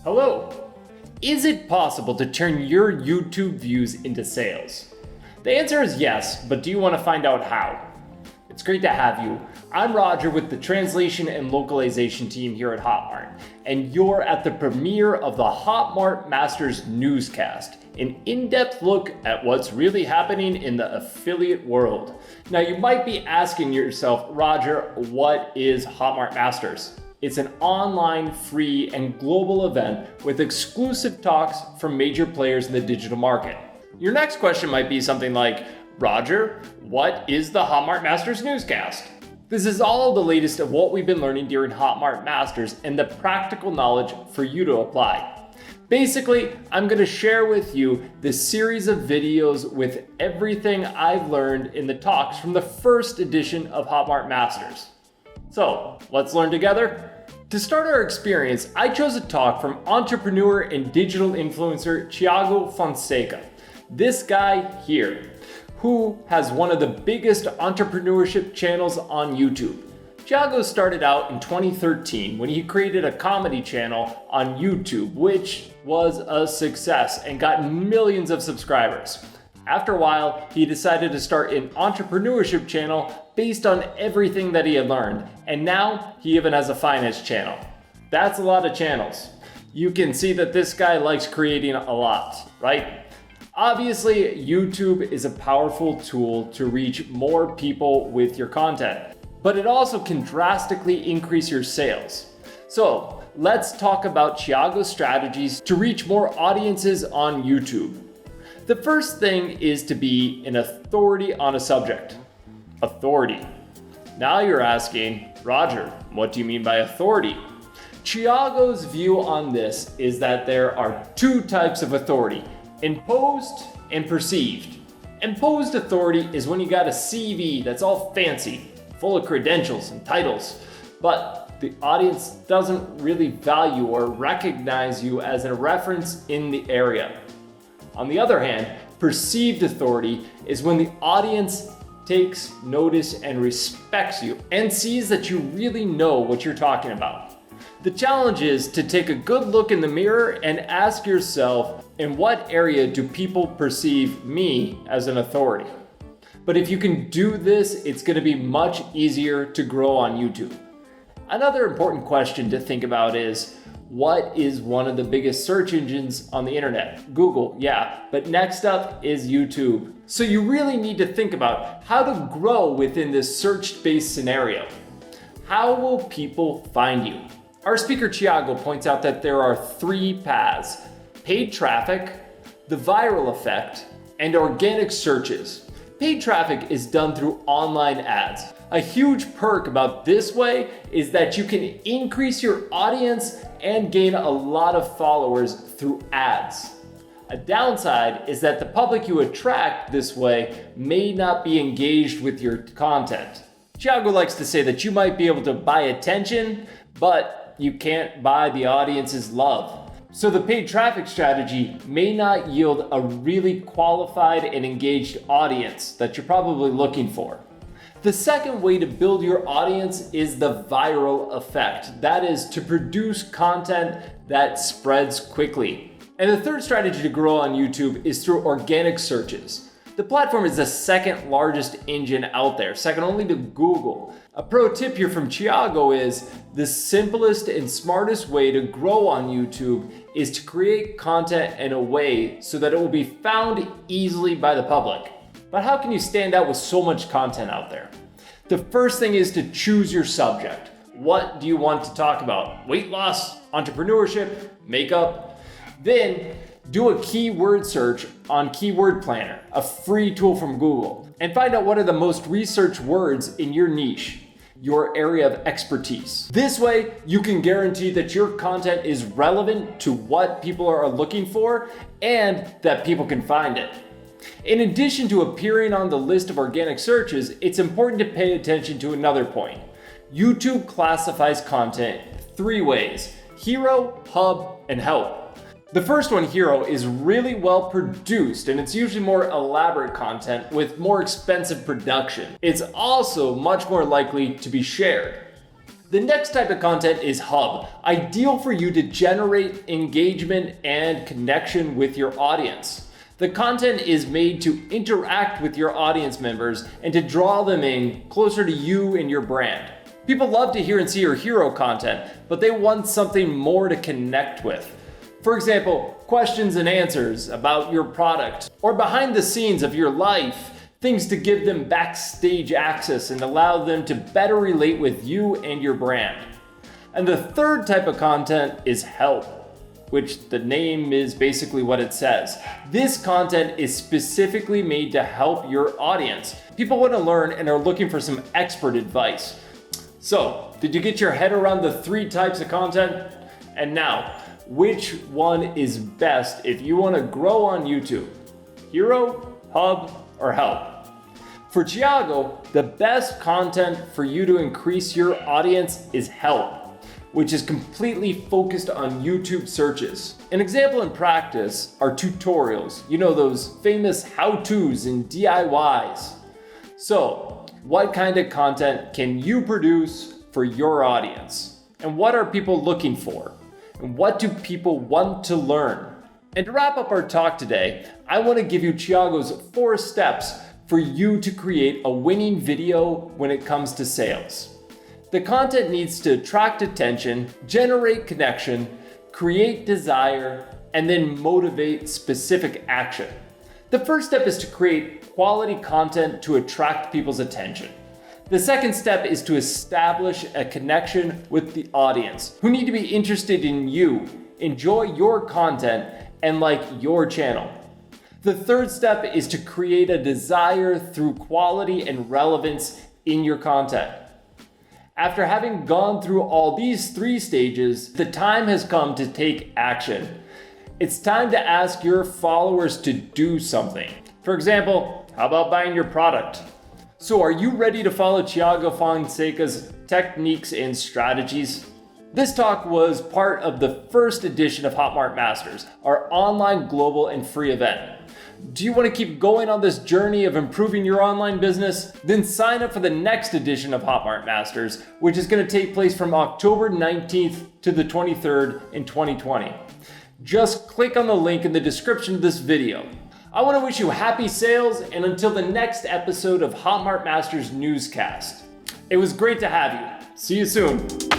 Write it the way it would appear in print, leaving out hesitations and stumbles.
Hello. Is it possible to turn your YouTube views into sales? The answer is yes, but do you want to find out how? It's great to have you. I'm Roger with the translation and localization team here at Hotmart, and you're at the premiere of the Hotmart Masters newscast, an in-depth look at what's really happening in the affiliate world. Now you might be asking yourself, Roger, what is Hotmart Masters? It's an online, free, and global event with exclusive talks from major players in the digital market. Your next question might be something like, Roger, what is the Hotmart Masters newscast? This is all the latest of what we've been learning during Hotmart Masters and the practical knowledge for you to apply. Basically, I'm going to share with you this series of videos with everything I've learned in the talks from the first edition of Hotmart Masters. So, let's learn together. To start our experience, I chose a talk from entrepreneur and digital influencer Tiago Fonseca. This guy here, who has one of the biggest entrepreneurship channels on YouTube. Tiago started out in 2013 when he created a comedy channel on YouTube, which was a success and got millions of subscribers. After a while, he decided to start an entrepreneurship channel based on everything that he had learned, and now he even has a finance channel. That's a lot of channels. You can see that this guy likes creating a lot, right? Obviously, YouTube is a powerful tool to reach more people with your content, but it also can drastically increase your sales. So let's talk about Tiago's strategies to reach more audiences on YouTube. The first thing is to be an authority on a subject. Authority. Now you're asking, Roger, what do you mean by authority? Tiago's view on this is that there are two types of authority: imposed and perceived. Imposed authority is when you got a CV that's all fancy, full of credentials and titles, but the audience doesn't really value or recognize you as a reference in the area. On the other hand, perceived authority is when the audience takes notice and respects you and sees that you really know what you're talking about. The challenge is to take a good look in the mirror and ask yourself, in what area do people perceive me as an authority? But if you can do this, it's going to be much easier to grow on YouTube. Another important question to think about is, what is one of the biggest search engines on the internet? Google, yeah, but next up is YouTube. So you really need to think about how to grow within this search-based scenario. How will people find you? Our speaker Tiago points out that there are three paths: paid traffic, the viral effect, and organic searches. Paid traffic is done through online ads. A huge perk about this way is that you can increase your audience and gain a lot of followers through ads. A downside is that the public you attract this way may not be engaged with your content. Tiago likes to say that you might be able to buy attention, but you can't buy the audience's love. So the paid traffic strategy may not yield a really qualified and engaged audience that you're probably looking for. The second way to build your audience is the viral effect. That is to produce content that spreads quickly. And the third strategy to grow on YouTube is through organic searches. The platform is the second largest engine out there, second only to Google. A pro tip here from Tiago is the simplest and smartest way to grow on YouTube is to create content in a way so that it will be found easily by the public. But how can you stand out with so much content out there? The first thing is to choose your subject. What do you want to talk about? Weight loss, entrepreneurship, makeup? Then do a keyword search on Keyword Planner, a free tool from Google, and find out what are the most researched words in your niche, your area of expertise. This way, you can guarantee that your content is relevant to what people are looking for and that people can find it. In addition to appearing on the list of organic searches, it's important to pay attention to another point. YouTube classifies content three ways: hero, hub, and help. The first one, hero, is really well produced, and it's usually more elaborate content with more expensive production. It's also much more likely to be shared. The next type of content is hub, ideal for you to generate engagement and connection with your audience. The content is made to interact with your audience members and to draw them in closer to you and your brand. People love to hear and see your hero content, but they want something more to connect with. For example, questions and answers about your product or behind the scenes of your life, things to give them backstage access and allow them to better relate with you and your brand. And the third type of content is help, which the name is basically what it says. This content is specifically made to help your audience. People want to learn and are looking for some expert advice. So, did you get your head around the three types of content? And now, which one is best if you want to grow on YouTube? Hero, hub, or help? For Tiago, the best content for you to increase your audience is help, which is completely focused on YouTube searches. An example in practice are tutorials, those famous how-tos and DIYs. So, what kind of content can you produce for your audience? And what are people looking for? And what do people want to learn? And to wrap up our talk today, I want to give you Tiago's 4 steps for you to create a winning video when it comes to sales. The content needs to attract attention, generate connection, create desire, and then motivate specific action. The first step is to create quality content to attract people's attention. The second step is to establish a connection with the audience who need to be interested in you, enjoy your content, and like your channel. The third step is to create a desire through quality and relevance in your content. After having gone through all these 3 stages, the time has come to take action. It's time to ask your followers to do something. For example, how about buying your product? So are you ready to follow Tiago Fonseca's techniques and strategies? This talk was part of the first edition of Hotmart Masters, our online global and free event. Do you want to keep going on this journey of improving your online business? Then sign up for the next edition of Hotmart Masters, which is going to take place from October 19th to the 23rd in 2020. Just click on the link in the description of this video. I want to wish you happy sales, and until the next episode of Hotmart Masters Newscast. It was great to have you. See you soon.